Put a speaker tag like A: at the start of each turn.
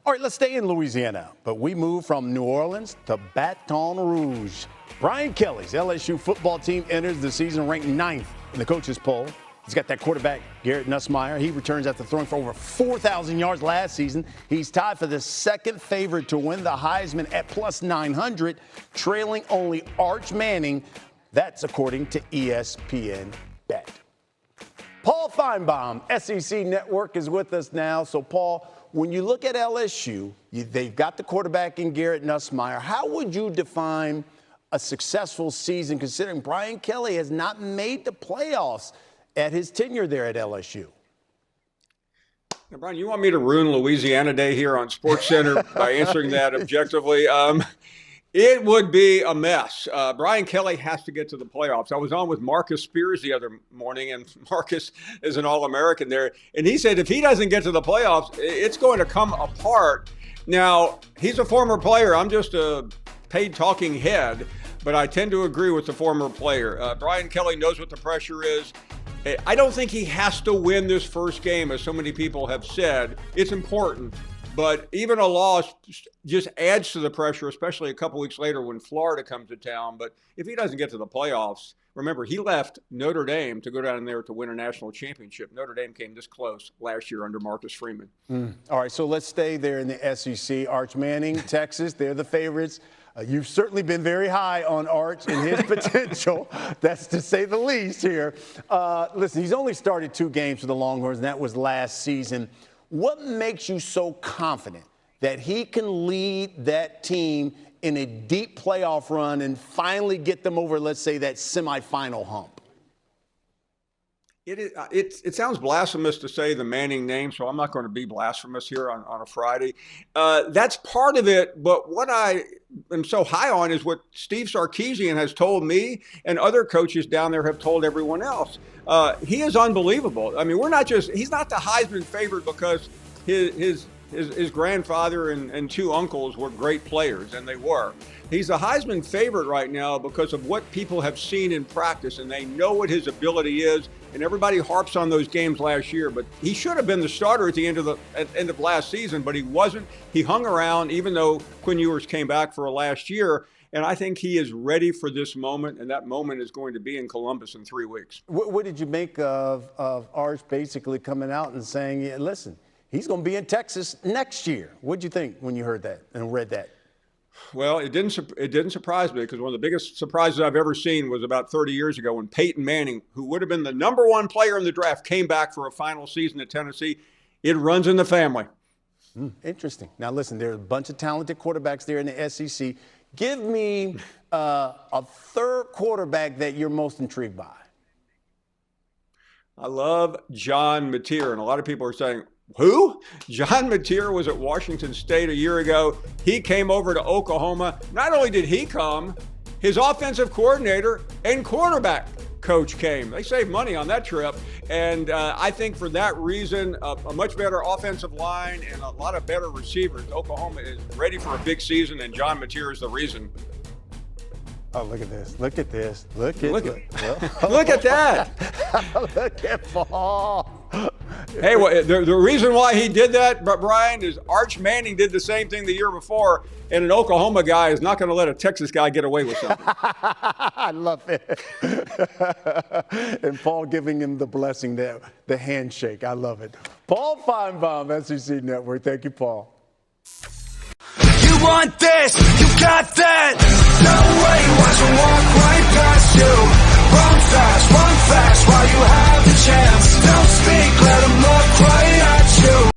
A: All right, let's stay in Louisiana, but we move from New Orleans to Baton Rouge. Brian Kelly's LSU football team enters the season ranked 9th in the coaches poll. He's got that quarterback, Garrett Nussmeier. He returns after throwing for over 4,000 yards last season. He's tied for the second favorite to win the Heisman at plus 900, trailing only Arch Manning. That's according to ESPN Bet. Paul Finebaum, SEC Network, is with us now. So, Paul, when you look at LSU, they've got the quarterback in Garrett Nussmeier. How would you define a successful season, considering Brian Kelly has not made the playoffs at his tenure there at LSU?
B: Now, Brian, you want me to ruin Louisiana Day here on SportsCenter by answering that objectively? It would be a mess. Brian Kelly has to get to the playoffs. I was on with Marcus Spears the other morning, and Marcus is an All-American there. And he said if he doesn't get to the playoffs, it's going to come apart. Now, he's a former player. I'm just a paid talking head, but I tend to agree with the former player. Brian Kelly knows what the pressure is. I don't think he has to win this first game, as so many people have said. It's important. But even a loss just adds to the pressure, especially a couple weeks later when Florida comes to town. But if he doesn't get to the playoffs, remember, he left Notre Dame to go down there to win a national championship. Notre Dame came this close last year under Marcus Freeman.
A: All right, so let's stay there in the SEC. Arch Manning, Texas, they're the favorites. You've certainly been very high on Arch and his potential. That's to say the least here. Listen, he's only started 2 games for the Longhorns, and that was last season. What makes you so confident that he can lead that team in a deep playoff run and finally get them over, let's say, that semifinal hump?
B: It sounds blasphemous to say the Manning name, so I'm not going to be blasphemous here on a Friday. That's part of it, but what I am so high on is what Steve Sarkisian has told me and other coaches down there have told everyone else. He is unbelievable. I mean, he's not the Heisman favorite because his grandfather and 2 uncles were great players, and they were. He's a Heisman favorite right now because of what people have seen in practice, and they know what his ability is. And everybody harps on those games last year, but he should have been the starter at the end of last season, but he wasn't. He hung around, even though Quinn Ewers came back for a last year. And I think he is ready for this moment, and that moment is going to be in Columbus in 3 weeks.
A: What did you make of Arch basically coming out and saying, yeah, listen, he's going to be in Texas next year? What did you think when you heard that and read that?
B: Well, it didn't surprise me, because one of the biggest surprises I've ever seen was about 30 years ago when Peyton Manning, who would have been the number 1 player in the draft, came back for a final season at Tennessee. It runs in the family.
A: Interesting. Now, listen, there are a bunch of talented quarterbacks there in the SEC. Give me a third quarterback that you're most intrigued by.
B: I love John Mateer, and a lot of people are saying, who? John Mateer was at Washington State a year ago. He came over to Oklahoma. Not only did he come, his offensive coordinator and quarterback coach came. They saved money on that trip. And I think for that reason, a much better offensive line and a lot of better receivers. Oklahoma is ready for a big season, and John Mateer is the reason.
A: Oh, look at this. Look at this. Look at
B: that.
A: Look at Paul.
B: Hey, well, the reason why he did that, Brian, is Arch Manning did the same thing the year before, and an Oklahoma guy is not going to let a Texas guy get away with something.
A: I love it. And Paul giving him the blessing, the handshake. I love it. Paul Finebaum, SEC Network. Thank you, Paul.
C: You want this, you got that. No way, watch him walk right